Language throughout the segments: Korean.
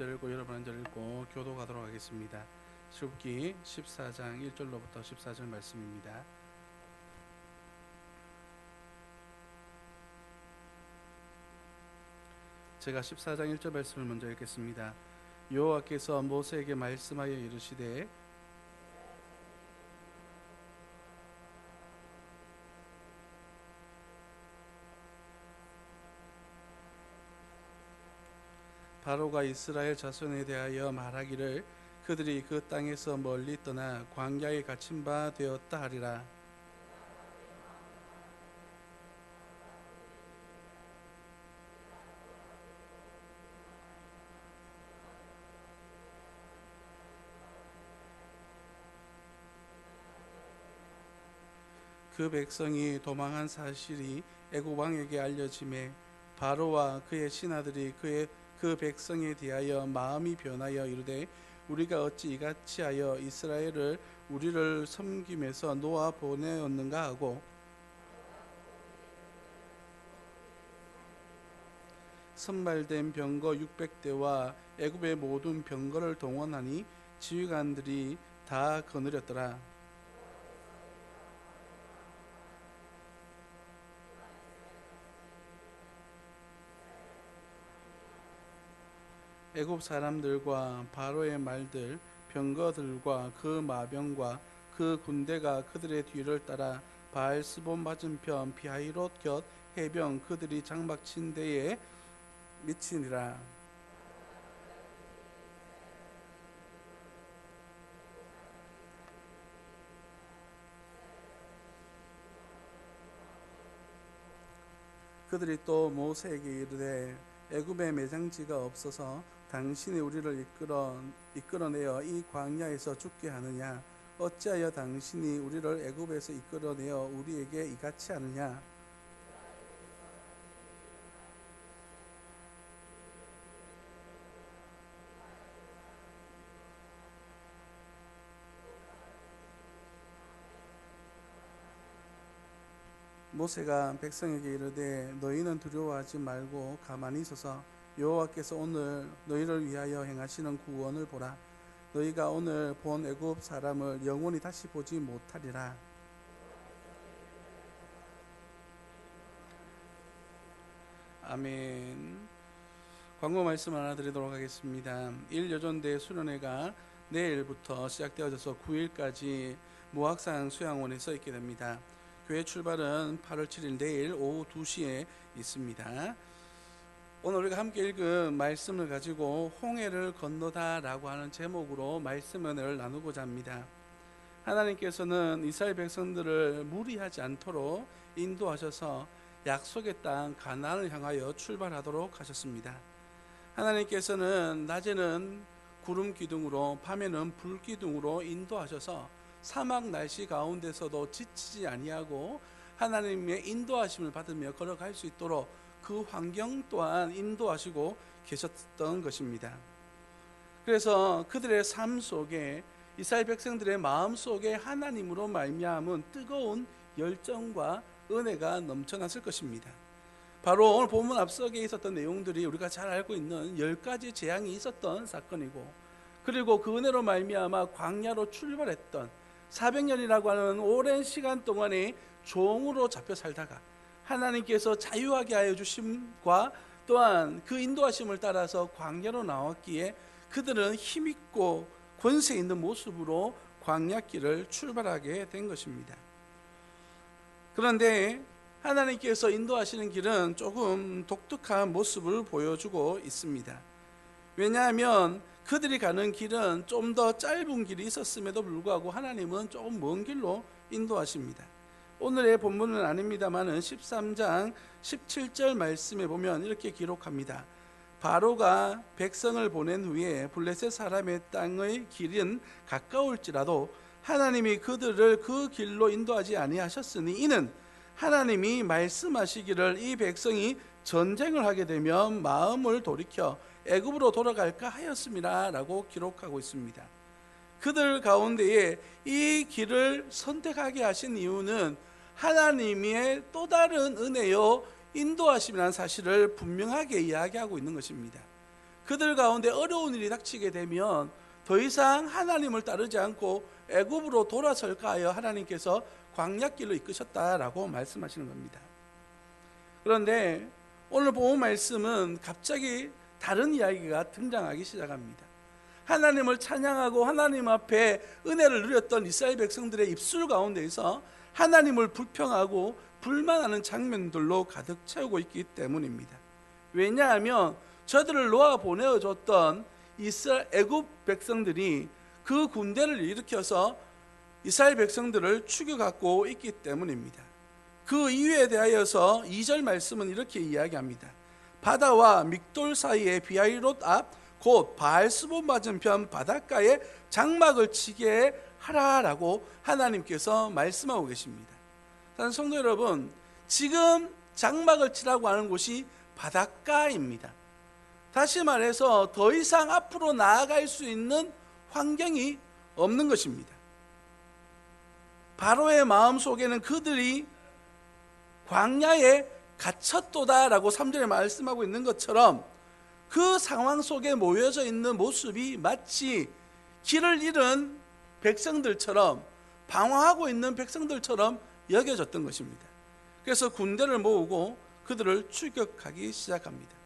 읽고 여러분 한 절 읽고 교도가도록 하겠습니다. 출애굽기 14장 1절로부터 14절 말씀입니다. 제가 14장 1절 말씀을 먼저 읽겠습니다. 여호와께서 모세에게 말씀하여 이르시되 바로가 이스라엘 자손에 대하여 말하기를 그들이 그 땅에서 멀리 떠나 광야에 갇힌 바 되었다 하리라. 그 백성이 도망한 사실이 애굽 왕에게 알려지매 바로와 그의 신하들이 그 백성에 대하여 마음이 변하여 이르되 우리가 어찌 이같이 하여 이스라엘을 우리를 섬김에서 놓아 보내었는가 하고 선발된 병거 600대와 애굽의 모든 병거를 동원하니 지휘관들이 다 거느렸더라. 애굽 사람들과 바로의 말들 병거들과 그 마병과 그 군대가 그들의 뒤를 따라 바알스본 맞은편 비하이롯 곁 해변 그들이 장막친 데에 미치니라. 그들이 또 모세에게 이르되 애굽에 매장지가 없어서 당신이 우리를 이끌어내어 이 광야에서 죽게 하느냐? 어찌하여 당신이 우리를 애굽에서 이끌어내어 우리에게 이같이 하느냐? 모세가 백성에게 이르되 너희는 두려워하지 말고 가만히 있어서 여호와께서 오늘 너희를 위하여 행하시는 구원을 보라. 너희가 오늘 본 애굽 사람을 영원히 다시 보지 못하리라. 아멘. 광고 말씀 하나 드리도록 하겠습니다. 1여전대 수련회가 내일부터 시작되어져서 9일까지 무학산 수양원에서 있게 됩니다. 교회 출발은 8월 7일 내일 오후 2시에 있습니다. 오늘 우리가 함께 읽은 말씀을 가지고 홍해를 건너다 라고 하는 제목으로 말씀을 나누고자 합니다. 하나님께서는 이스라엘 백성들을 무리하지 않도록 인도하셔서 약속의 땅 가나안을 향하여 출발하도록 하셨습니다. 하나님께서는 낮에는 구름 기둥으로 밤에는 불 기둥으로 인도하셔서 사막 날씨 가운데서도 지치지 아니하고 하나님의 인도하심을 받으며 걸어갈 수 있도록 그 환경 또한 인도하시고 계셨던 것입니다. 그래서 그들의 삶 속에 이스라엘 백성들의 마음 속에 하나님으로 말미암은 뜨거운 열정과 은혜가 넘쳐났을 것입니다. 바로 오늘 본문 앞서게 있었던 내용들이 우리가 잘 알고 있는 10가지 재앙이 있었던 사건이고, 그리고 그 은혜로 말미암아 광야로 출발했던 400년이라고 하는 오랜 시간 동안에 종으로 잡혀 살다가 하나님께서 자유하게 하여 주심과 또한 그 인도하심을 따라서 광야로 나왔기에 그들은 힘있고 권세 있는 모습으로 광야길을 출발하게 된 것입니다. 그런데 하나님께서 인도하시는 길은 조금 독특한 모습을 보여주고 있습니다. 왜냐하면 그들이 가는 길은 좀 더 짧은 길이 있었음에도 불구하고 하나님은 조금 먼 길로 인도하십니다. 오늘의 본문은 아닙니다만은 13장 17절 말씀에 보면 이렇게 기록합니다. 바로가 백성을 보낸 후에 블레셋 사람의 땅의 길은 가까울지라도 하나님이 그들을 그 길로 인도하지 아니하셨으니 이는 하나님이 말씀하시기를 이 백성이 전쟁을 하게 되면 마음을 돌이켜 애굽으로 돌아갈까 하였습니다 라고 기록하고 있습니다. 그들 가운데에 이 길을 선택하게 하신 이유는 하나님의 또 다른 은혜요 인도하심이라는 사실을 분명하게 이야기하고 있는 것입니다. 그들 가운데 어려운 일이 닥치게 되면 더 이상 하나님을 따르지 않고 애굽으로 돌아설까 하여 하나님께서 광야길로 이끄셨다라고 말씀하시는 겁니다. 그런데 오늘 본 말씀은 갑자기 다른 이야기가 등장하기 시작합니다. 하나님을 찬양하고 하나님 앞에 은혜를 누렸던 이스라엘 백성들의 입술 가운데에서 하나님을 불평하고 불만하는 장면들로 가득 채우고 있기 때문입니다. 왜냐하면 저들을 놓아 보내어줬던 이스라엘 애굽 백성들이 그 군대를 일으켜서 이스라엘 백성들을 죽여갖고 있기 때문입니다. 그 이유에 대하여서 2절 말씀은 이렇게 이야기합니다. 바다와 믹돌 사이의 비아이롯 앞 곧 바알스본 맞은편 바닷가에 장막을 치게 하라라고 하나님께서 말씀하고 계십니다. 성도 여러분, 지금 장막을 치라고 하는 곳이 바닷가입니다. 다시 말해서 더 이상 앞으로 나아갈 수 있는 환경이 없는 것입니다. 바로의 마음속에는 그들이 광야에 갇혔도다라고 3절에 말씀하고 있는 것처럼 그 상황 속에 모여져 있는 모습이 마치 길을 잃은 백성들처럼, 방황하고 있는 백성들처럼 여겨졌던 것입니다. 그래서 군대를 모으고 그들을 추격하기 시작합니다.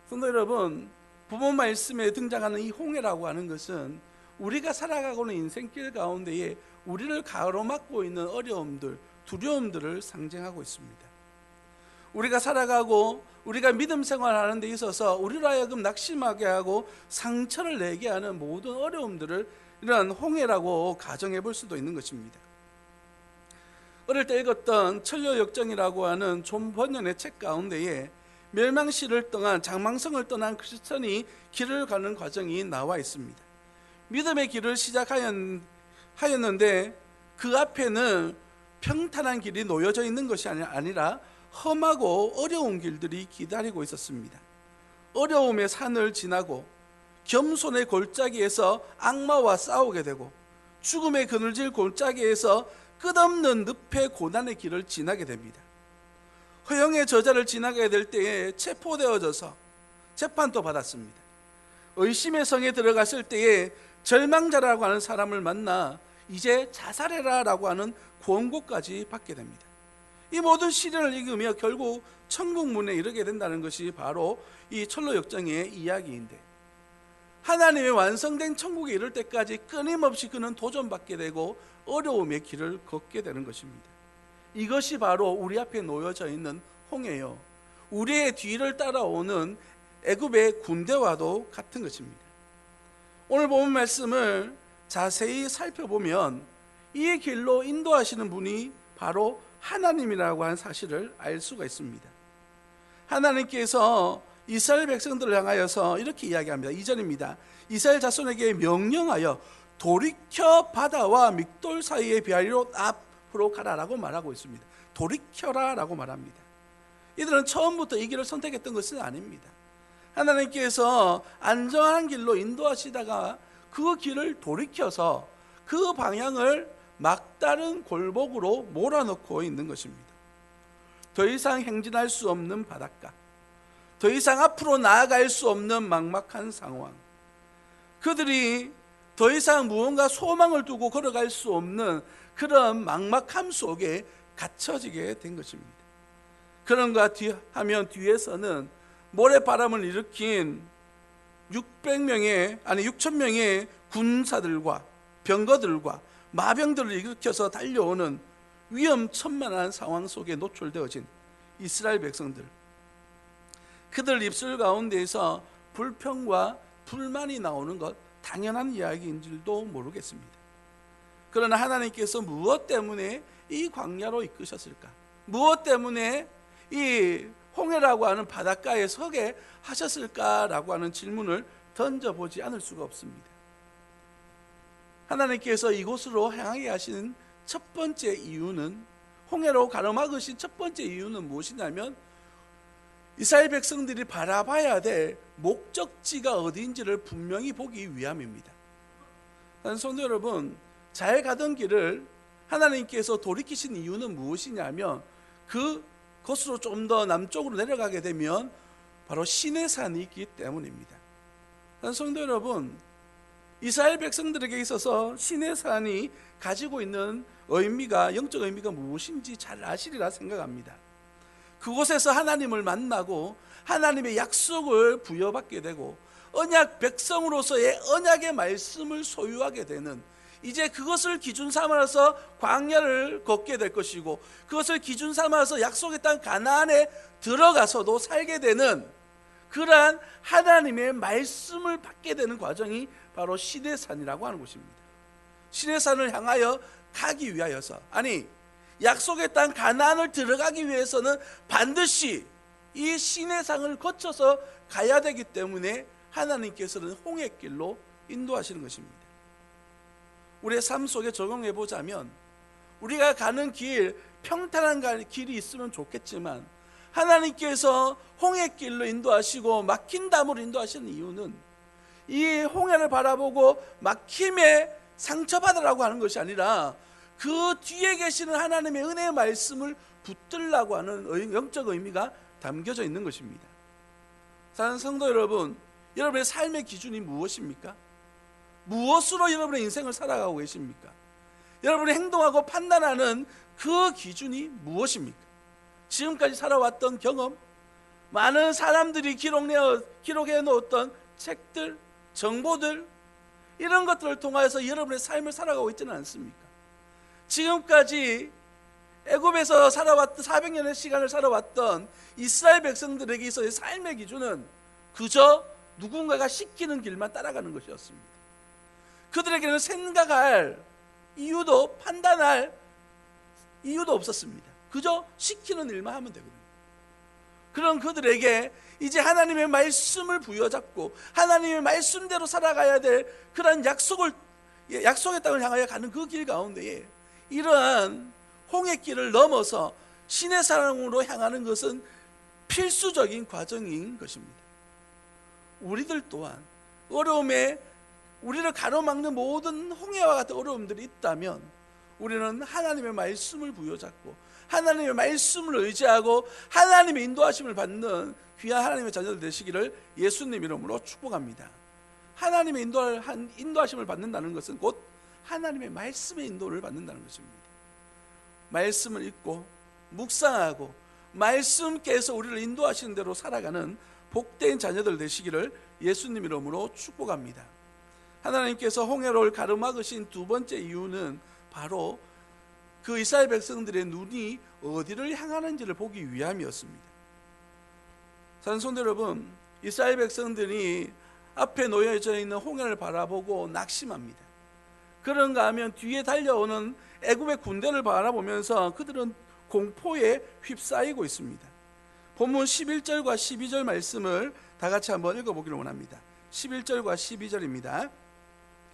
성도 여러분, 부모 말씀에 등장하는 이 홍해라고 하는 것은 우리가 살아가고 있는 인생길 가운데에 우리를 가로막고 있는 어려움들, 두려움들을 상징하고 있습니다. 우리가 살아가고 우리가 믿음 생활하는 데 있어서 우리로 하여금 낙심하게 하고 상처를 내게 하는 모든 어려움들을 이러한 홍해라고 가정해 볼 수도 있는 것입니다. 어릴 때 읽었던 천녀역정이라고 하는 존 번연의 책 가운데에 멸망시를 떠난, 장망성을 떠난 크리스천이 길을 가는 과정이 나와 있습니다. 믿음의 길을 시작하였는데 그 앞에는 평탄한 길이 놓여져 있는 것이 아니라 험하고 어려운 길들이 기다리고 있었습니다. 어려움의 산을 지나고 겸손의 골짜기에서 악마와 싸우게 되고 죽음의 그늘질 골짜기에서 끝없는 늪의 고난의 길을 지나게 됩니다. 허영의 저자를 지나게 될 때에 체포되어져서 재판도 받았습니다. 의심의 성에 들어갔을 때에 절망자라고 하는 사람을 만나 이제 자살해라 라고 하는 권고까지 받게 됩니다. 이 모든 시련을 읽으며 결국 천국문에 이르게 된다는 것이 바로 이 철로역정의 이야기인데, 하나님의 완성된 천국에 이를 때까지 끊임없이 그는 도전받게 되고 어려움의 길을 걷게 되는 것입니다. 이것이 바로 우리 앞에 놓여져 있는 홍해요, 우리의 뒤를 따라오는 애굽의 군대와도 같은 것입니다. 오늘 본 말씀을 자세히 살펴보면 이 길로 인도하시는 분이 바로 하나님이라고 하는 사실을 알 수가 있습니다. 하나님께서 이스라엘 백성들을 향하여서 이렇게 이야기합니다. 2절입니다. 이스라엘 자손에게 명령하여 돌이켜 바다와 믹돌 사이의 비아리롯 앞으로 가라라고 말하고 있습니다. 돌이켜라 라고 말합니다. 이들은 처음부터 이 길을 선택했던 것은 아닙니다. 하나님께서 안전한 길로 인도하시다가 그 길을 돌이켜서 그 방향을 막다른 골목으로 몰아넣고 있는 것입니다. 더 이상 행진할 수 없는 바닷가, 더 이상 앞으로 나아갈 수 없는 막막한 상황, 그들이 더 이상 무언가 소망을 두고 걸어갈 수 없는 그런 막막함 속에 갇혀지게 된 것입니다. 그런가 하면 뒤에서는 모래바람을 일으킨 6,000명의 군사들과 병거들과 마병들을 일으켜서 달려오는 위험천만한 상황 속에 노출되어진 이스라엘 백성들, 그들 입술 가운데에서 불평과 불만이 나오는 것 당연한 이야기인 줄도 모르겠습니다. 그러나 하나님께서 무엇 때문에 이 광야로 이끄셨을까? 무엇 때문에 이 홍해라고 하는 바닷가에 서게 하셨을까라고 하는 질문을 던져보지 않을 수가 없습니다. 하나님께서 이곳으로 향하게 하시는 첫 번째 이유는, 홍해로 가로막으신 첫 번째 이유는 무엇이냐면 이스라엘 백성들이 바라봐야 될 목적지가 어디인지를 분명히 보기 위함입니다. 성도 여러분, 잘 가던 길을 하나님께서 돌이키신 이유는 무엇이냐면 그곳으로 좀 더 남쪽으로 내려가게 되면 바로 시내산이 있기 때문입니다. 성도 여러분, 이스라엘 백성들에게 있어서 시내산이 가지고 있는 의미가, 영적 의미가 무엇인지 잘 아시리라 생각합니다. 그곳에서 하나님을 만나고 하나님의 약속을 부여받게 되고 언약 백성으로서의 언약의 말씀을 소유하게 되는, 이제 그것을 기준 삼아서 광야를 걷게 될 것이고 그것을 기준 삼아서 약속의 땅 가나안에 들어가서도 살게 되는 그러한 하나님의 말씀을 받게 되는 과정이 바로 시내산이라고 하는 것입니다. 시내산을 향하여 가기 위하여서, 아니 약속의 땅 가나안을 들어가기 위해서는 반드시 이 시내산을 거쳐서 가야 되기 때문에 하나님께서는 홍해길로 인도하시는 것입니다. 우리의 삶 속에 적용해 보자면 우리가 가는 길, 평탄한 길이 있으면 좋겠지만 하나님께서 홍해길로 인도하시고 막힌 담으로 인도하시는 이유는 이 홍해를 바라보고 막힘에 상처받으라고 하는 것이 아니라 그 뒤에 계시는 하나님의 은혜의 말씀을 붙들라고 하는 영적 의미가 담겨져 있는 것입니다. 사랑하는 성도 여러분, 여러분의 삶의 기준이 무엇입니까? 무엇으로 여러분의 인생을 살아가고 계십니까? 여러분이 행동하고 판단하는 그 기준이 무엇입니까? 지금까지 살아왔던 경험, 많은 사람들이 기록해 놓았던 책들, 정보들, 이런 것들을 통하여서 여러분의 삶을 살아가고 있지는 않습니까? 지금까지 애굽에서 살아왔던 400년의 시간을 살아왔던 이스라엘 백성들에게 있어서의 삶의 기준은 그저 누군가가 시키는 길만 따라가는 것이었습니다. 그들에게는 생각할 이유도 판단할 이유도 없었습니다. 그저 시키는 일만 하면 되거든요. 그런 그들에게 이제 하나님의 말씀을 부여잡고 하나님의 말씀대로 살아가야 될 그런 약속의 땅을 향하여 가는 그 길 가운데에 이러한 홍해길을 넘어서 시내산으로 향하는 것은 필수적인 과정인 것입니다. 우리들 또한 어려움에 우리를 가로막는 모든 홍해와 같은 어려움들이 있다면 우리는 하나님의 말씀을 부여잡고 하나님의 말씀을 의지하고 하나님의 인도하심을 받는 귀한 하나님의 자녀들 되시기를 예수님 이름으로 축복합니다. 하나님의 인도하심을 받는다는 것은 곧 하나님의 말씀의 인도를 받는다는 것입니다. 말씀을 읽고 묵상하고 말씀께서 우리를 인도하시는 대로 살아가는 복된 자녀들 되시기를 예수님 이름으로 축복합니다. 하나님께서 홍해를 가로막으신 두 번째 이유는 바로 그 이스라엘 백성들의 눈이 어디를 향하는지를 보기 위함이었습니다. 사랑하는 성도 여러분, 이스라엘 백성들이 앞에 놓여져 있는 홍해를 바라보고 낙심합니다. 그런가 하면 뒤에 달려오는 애굽의 군대를 바라보면서 그들은 공포에 휩싸이고 있습니다. 본문 11절과 12절 말씀을 다 같이 한번 읽어보기를 원합니다. 11절과 12절입니다.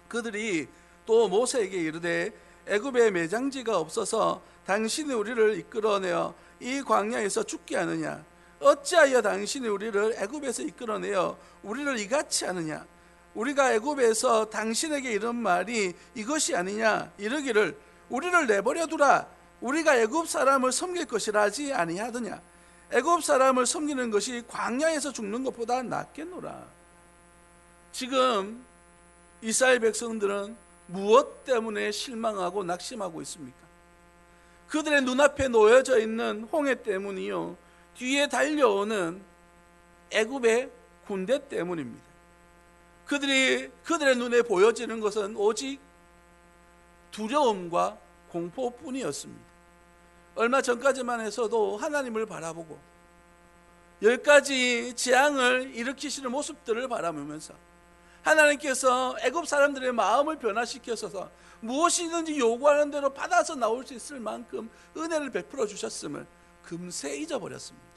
그들이 또 모세에게 이르되 애굽에 매장지가 없어서 당신이 우리를 이끌어내어 이 광야에서 죽게 하느냐? 어찌하여 당신이 우리를 애굽에서 이끌어내어 우리를 이같이 하느냐? 우리가 애굽에서 당신에게 이런 말이 이것이 아니냐? 이르기를 우리를 내버려 두라. 우리가 애굽 사람을 섬길 것이라 하지 아니하더냐? 애굽 사람을 섬기는 것이 광야에서 죽는 것보다 낫겠노라. 지금 이스라엘 백성들은 무엇 때문에 실망하고 낙심하고 있습니까? 그들의 눈앞에 놓여져 있는 홍해 때문이요, 뒤에 달려오는 애굽의 군대 때문입니다. 그들의 눈에 보여지는 것은 오직 두려움과 공포뿐이었습니다. 얼마 전까지만 해서도 하나님을 바라보고 10가지 재앙을 일으키시는 모습들을 바라보면서 하나님께서 애굽 사람들의 마음을 변화시켜서 무엇이든지 요구하는 대로 받아서 나올 수 있을 만큼 은혜를 베풀어 주셨음을 금세 잊어버렸습니다.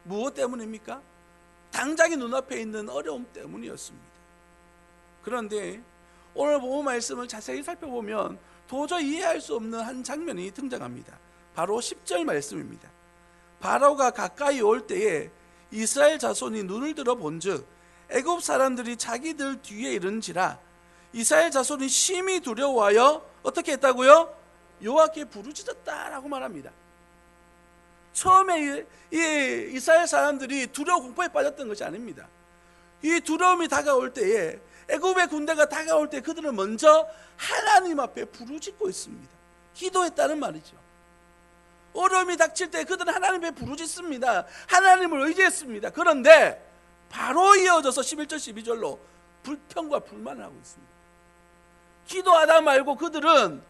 무엇 때문입니까? 당장의 눈앞에 있는 어려움 때문이었습니다. 그런데 오늘 본문 말씀을 자세히 살펴보면 도저히 이해할 수 없는 한 장면이 등장합니다. 바로 10절 말씀입니다. 바로가 가까이 올 때에 이스라엘 자손이 눈을 들어 본즉 애굽 사람들이 자기들 뒤에 이른지라 이스라엘 자손이 심히 두려워하여 어떻게 했다고요? 여호와께 부르짖었다라고 말합니다. 처음에 이 이스라엘 사람들이 두려워 공포에 빠졌던 것이 아닙니다. 이 두려움이 다가올 때에, 애굽의 군대가 다가올 때 그들은 먼저 하나님 앞에 부르짖고 있습니다. 기도했다는 말이죠. 어려움이 닥칠 때 그들은 하나님 앞에 부르짖습니다. 하나님을 의지했습니다. 그런데 바로 이어져서 11절 12절로 불평과 불만을 하고 있습니다. 기도하다 말고 그들은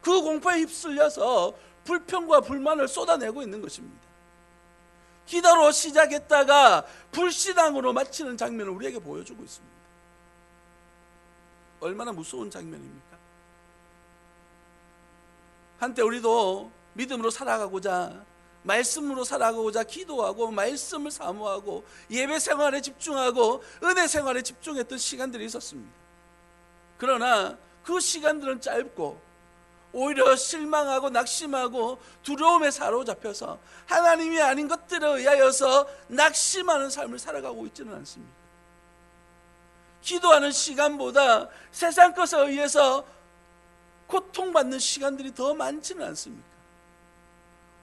그 공포에 휩쓸려서 불평과 불만을 쏟아내고 있는 것입니다. 기도로 시작했다가 불신앙으로 마치는 장면을 우리에게 보여주고 있습니다. 얼마나 무서운 장면입니까? 한때 우리도 믿음으로 살아가고자, 말씀으로 살아가고자 기도하고 말씀을 사모하고 예배 생활에 집중하고 은혜 생활에 집중했던 시간들이 있었습니다. 그러나 그 시간들은 짧고 오히려 실망하고 낙심하고 두려움에 사로잡혀서 하나님이 아닌 것들에 의하여서 낙심하는 삶을 살아가고 있지는 않습니다. 기도하는 시간보다 세상 것에 의해서 고통받는 시간들이 더 많지는 않습니까?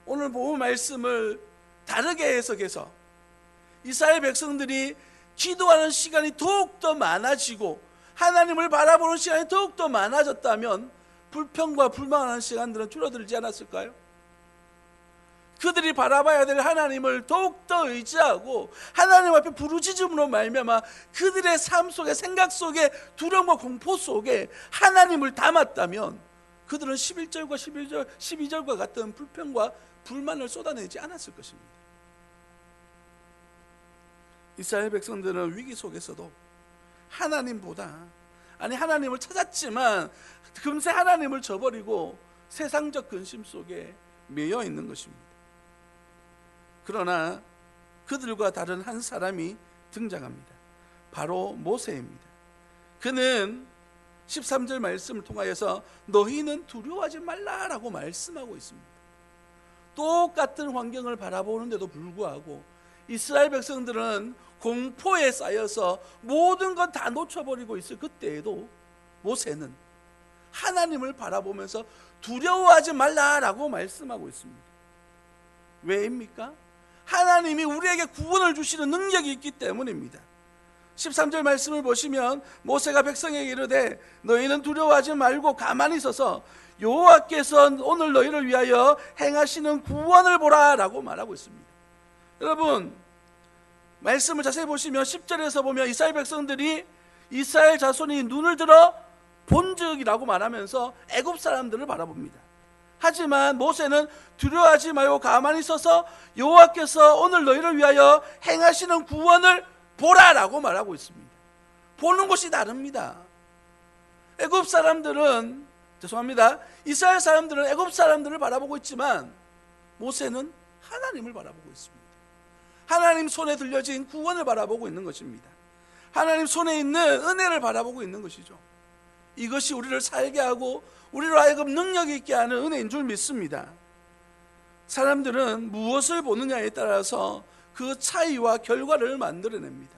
오늘 본문 말씀을 다르게 해석해서 이스라엘 백성들이 기도하는 시간이 더욱더 많아지고 하나님을 바라보는 시간이 더욱더 많아졌다면 불평과 불만하는 시간들은 줄어들지 않았을까요? 그들이 바라봐야 될 하나님을 더욱더 의지하고 하나님 앞에 부르짖음으로 말미암아 그들의 삶 속에, 생각 속에, 두려움과 공포 속에 하나님을 담았다면 그들은 11절과 12절과 같은 불평과 불만을 쏟아내지 않았을 것입니다. 이스라엘 백성들은 위기 속에서도 하나님보다, 하나님을 찾았지만 금세 하나님을 저버리고 세상적 근심 속에 매여 있는 것입니다. 그러나 그들과 다른 한 사람이 등장합니다. 바로 모세입니다. 그는 13절 말씀을 통하여서 너희는 두려워하지 말라라고 말씀하고 있습니다. 똑같은 환경을 바라보는데도 불구하고 이스라엘 백성들은 공포에 쌓여서 모든 것 다 놓쳐버리고 있을 그때에도 모세는 하나님을 바라보면서 두려워하지 말라라고 말씀하고 있습니다. 왜입니까? 하나님이 우리에게 구원을 주시는 능력이 있기 때문입니다. 13절 말씀을 보시면 모세가 백성에게 이르되 너희는 두려워하지 말고 가만히 서서 여호와께서 오늘 너희를 위하여 행하시는 구원을 보라 라고 말하고 있습니다. 여러분, 말씀을 자세히 보시면 10절에서 보면 이스라엘 백성들이 이스라엘 자손이 눈을 들어 본적이라고 말하면서 애굽 사람들을 바라봅니다. 하지만 모세는 두려워하지 말고 가만히 서서 여호와께서 오늘 너희를 위하여 행하시는 구원을 보라라고 말하고 있습니다. 보는 것이 다릅니다. 애굽 사람들은, 이스라엘 사람들은 애굽 사람들을 바라보고 있지만 모세는 하나님을 바라보고 있습니다. 하나님 손에 들려진 구원을 바라보고 있는 것입니다. 하나님 손에 있는 은혜를 바라보고 있는 것이죠. 이것이 우리를 살게 하고 우리로 하여금 능력이 있게 하는 은혜인 줄 믿습니다. 사람들은 무엇을 보느냐에 따라서 그 차이와 결과를 만들어냅니다.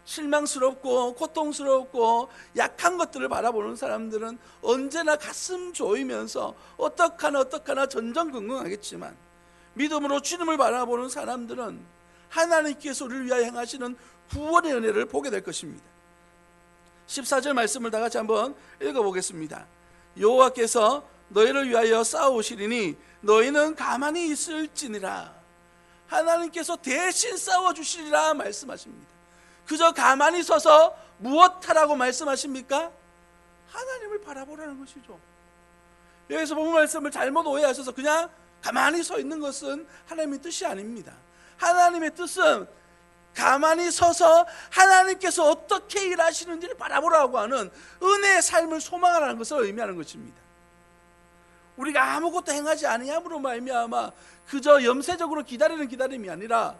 실망스럽고 고통스럽고 약한 것들을 바라보는 사람들은 언제나 가슴 조이면서 어떡하나 전전긍긍하겠지만, 믿음으로 주님을 바라보는 사람들은 하나님께서 우리를 위하여 행하시는 구원의 은혜를 보게 될 것입니다. 14절 말씀을 다 같이 한번 읽어보겠습니다. 여호와께서 너희를 위하여 싸우시리니 너희는 가만히 있을지니라. 하나님께서 대신 싸워주시리라 말씀하십니다. 그저 가만히 서서 무엇하라고 말씀하십니까? 하나님을 바라보라는 것이죠. 여기서 본문 말씀을 잘못 오해하셔서 그냥 가만히 서 있는 것은 하나님의 뜻이 아닙니다. 하나님의 뜻은 가만히 서서 하나님께서 어떻게 일하시는지를 바라보라고 하는 은혜의 삶을 소망하라는 것을 의미하는 것입니다. 우리가 아무것도 행하지 아니함으로 말미암아 그저 염세적으로 기다리는 기다림이 아니라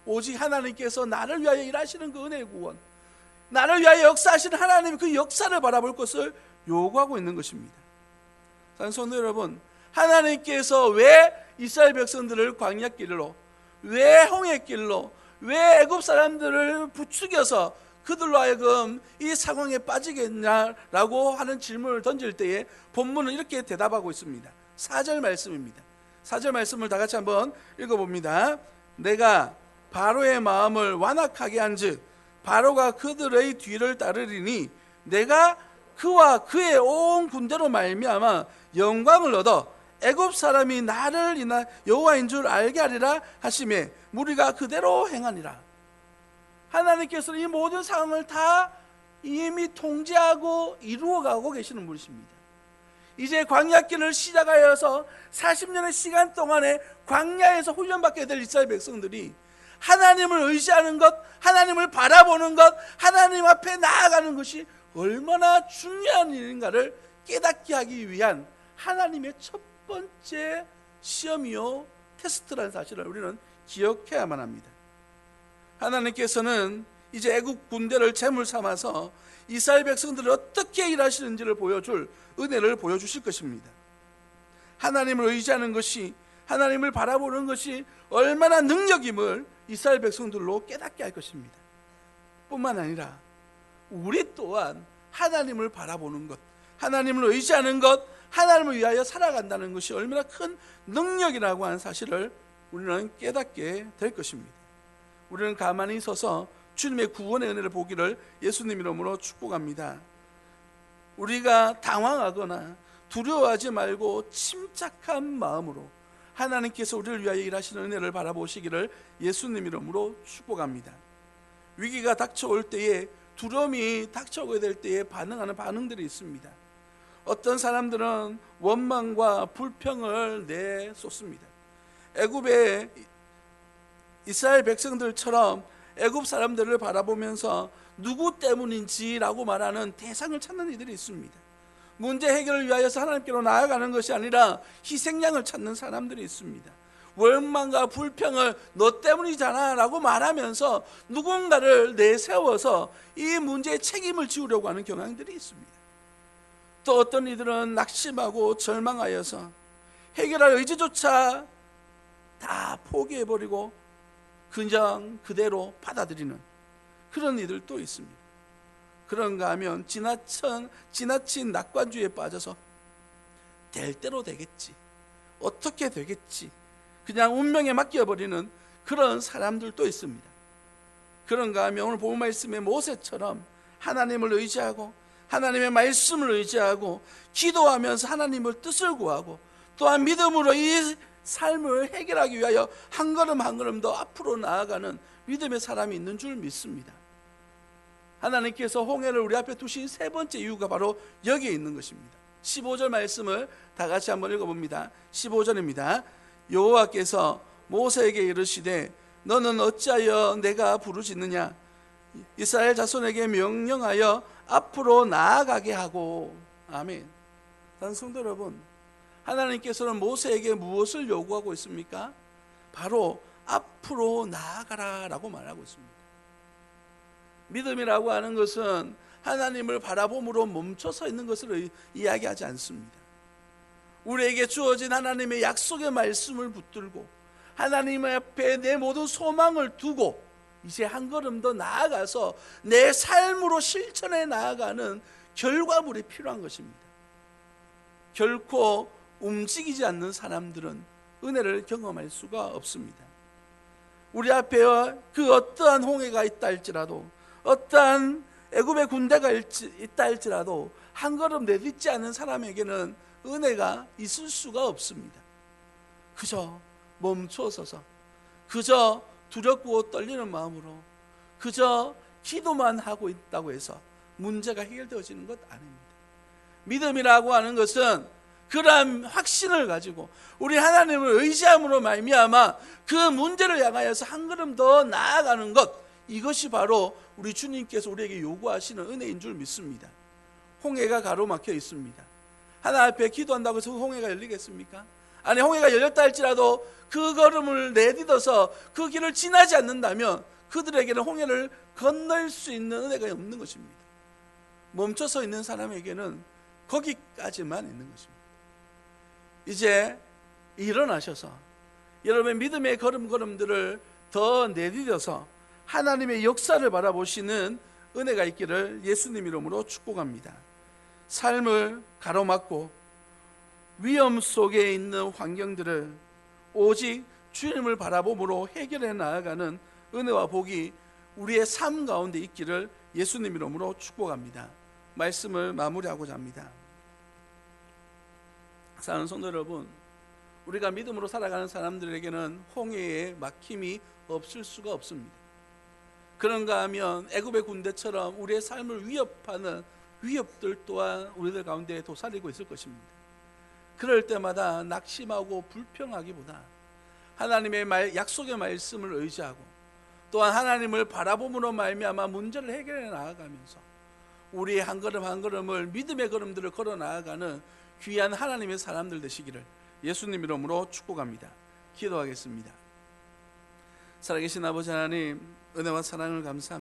오직 하나님께서 나를 위하여 일하시는 그 은혜의 구원, 나를 위하여 역사하시는 하나님의 그 역사를 바라볼 것을 요구하고 있는 것입니다. 성도 여러분, 하나님께서 왜 이스라엘 백성들을 광야길로, 왜 홍해길로, 왜 애굽 사람들을 부추겨서 그들로 하여금 이 상황에 빠지게 했냐라고 하는 질문을 던질 때에 본문은 이렇게 대답하고 있습니다. 4절 말씀입니다. 4절 말씀을 다 같이 한번 읽어봅니다. 내가 바로의 마음을 완악하게 한즉 바로가 그들의 뒤를 따르리니 내가 그와 그의 온 군대로 말미암아 영광을 얻어 애굽 사람이 나를 인하 여호와인 줄 알게 하리라 하시매 무리가 그대로 행하니라. 하나님께서는 이 모든 상황을 다 이미 통제하고 이루어가고 계시는 분이십니다. 이제 광야길을 시작하여서 40년의 시간 동안에 광야에서 훈련받게 될 이스라엘 백성들이 하나님을 의지하는 것, 하나님을 바라보는 것, 하나님 앞에 나아가는 것이 얼마나 중요한 일인가를 깨닫게 하기 위한 하나님의 첫 번째 시험이요 테스트라는 사실을 우리는 기억해야만 합니다. 하나님께서는 이제 애국 군대를 제물 삼아서 이스라엘 백성들을 어떻게 일하시는지를 보여줄 은혜를 보여주실 것입니다. 하나님을 의지하는 것이, 하나님을 바라보는 것이 얼마나 능력임을 이스라엘 백성들로 깨닫게 할 것입니다. 뿐만 아니라 우리 또한 하나님을 바라보는 것, 하나님을 의지하는 것, 하나님을 위하여 살아간다는 것이 얼마나 큰 능력이라고 하는 사실을 우리는 깨닫게 될 것입니다. 우리는 가만히 서서 주님의 구원의 은혜를 보기를 예수님 이름으로 축복합니다. 우리가 당황하거나 두려워하지 말고 침착한 마음으로 하나님께서 우리를 위하여 일하시는 은혜를 바라보시기를 예수님 이름으로 축복합니다. 위기가 닥쳐올 때에, 두려움이 닥쳐오게 될 때에 반응하는 반응들이 있습니다. 어떤 사람들은 원망과 불평을 내쏟습니다. 애굽의 이스라엘 백성들처럼 애굽 사람들을 바라보면서 누구 때문인지라고 말하는 대상을 찾는 이들이 있습니다. 문제 해결을 위하여서 하나님께로 나아가는 것이 아니라 희생양을 찾는 사람들이 있습니다. 원망과 불평을 너 때문이잖아 라고 말하면서 누군가를 내세워서 이 문제에 책임을 지우려고 하는 경향들이 있습니다. 또 어떤 이들은 낙심하고 절망하여서 해결할 의지조차 다 포기해버리고 그냥 그대로 받아들이는 그런 이들도 있습니다. 그런가 하면 지나친 낙관주의에 빠져서 될 대로 되겠지, 어떻게 되겠지, 그냥 운명에 맡겨버리는 그런 사람들도 있습니다. 그런가 하면 오늘 본 말씀의 모세처럼 하나님을 의지하고 하나님의 말씀을 의지하고 기도하면서 하나님을 뜻을 구하고 또한 믿음으로 이 삶을 해결하기 위하여 한 걸음 한 걸음 더 앞으로 나아가는 믿음의 사람이 있는 줄 믿습니다. 하나님께서 홍해를 우리 앞에 두신 세 번째 이유가 바로 여기에 있는 것입니다. 15절 말씀을 다 같이 한번 읽어봅니다. 15절입니다. 여호와께서 모세에게 이르시되 너는 어찌하여 내가 부르짖느냐, 이스라엘 자손에게 명령하여 앞으로 나아가게 하고. 아멘. 성도 여러분, 하나님께서는 모세에게 무엇을 요구하고 있습니까? 바로 앞으로 나아가라 라고 말하고 있습니다. 믿음이라고 하는 것은 하나님을 바라봄으로 멈춰서 있는 것을 이야기하지 않습니다. 우리에게 주어진 하나님의 약속의 말씀을 붙들고 하나님 앞에 내 모든 소망을 두고 이제 한 걸음 더 나아가서 내 삶으로 실천해 나아가는 결과물이 필요한 것입니다. 결코 움직이지 않는 사람들은 은혜를 경험할 수가 없습니다. 우리 앞에 그 어떠한 홍해가 있다 할지라도, 어떠한 애굽의 군대가 있다 할지라도 한 걸음 내딛지 않는 사람에게는 은혜가 있을 수가 없습니다. 그저 멈춰서서, 그저 두렵고 떨리는 마음으로, 그저 기도만 하고 있다고 해서 문제가 해결되어지는 것 아닙니다. 믿음이라고 하는 것은 그러한 확신을 가지고 우리 하나님을 의지함으로 말미암아 그 문제를 향하여서 한 걸음 더 나아가는 것, 이것이 바로 우리 주님께서 우리에게 요구하시는 은혜인 줄 믿습니다. 홍해가 가로막혀 있습니다. 하나님 앞에 기도한다고 해서 홍해가 열리겠습니까? 아니, 홍해가 열렸다 할지라도 그 걸음을 내딛어서 그 길을 지나지 않는다면 그들에게는 홍해를 건널 수 있는 은혜가 없는 것입니다. 멈춰서 있는 사람에게는 거기까지만 있는 것입니다. 이제 일어나셔서 여러분의 믿음의 걸음걸음들을 더 내딛어서 하나님의 역사를 바라보시는 은혜가 있기를 예수님 이름으로 축복합니다. 삶을 가로막고 위험 속에 있는 환경들을 오직 주님을 바라봄으로 해결해 나아가는 은혜와 복이 우리의 삶 가운데 있기를 예수님 이름으로 축복합니다. 말씀을 마무리하고자 합니다. 사랑하는 성도 여러분, 우리가 믿음으로 살아가는 사람들에게는 홍해에 막힘이 없을 수가 없습니다. 그런가 하면 애굽의 군대처럼 우리의 삶을 위협하는 위협들 또한 우리들 가운데 도사리고 있을 것입니다. 그럴 때마다 낙심하고 불평하기보다 하나님의 약속의 말씀을 의지하고 또한 하나님을 바라봄으로 말미암아 문제를 해결해 나아가면서 우리의 한 걸음 한 걸음을 믿음의 걸음들을 걸어 나아가는 귀한 하나님의 사람들 되시기를 예수님 이름으로 축복합니다. 기도하겠습니다. 살아계신 아버지 하나님, 은혜와 사랑을 감사합니다.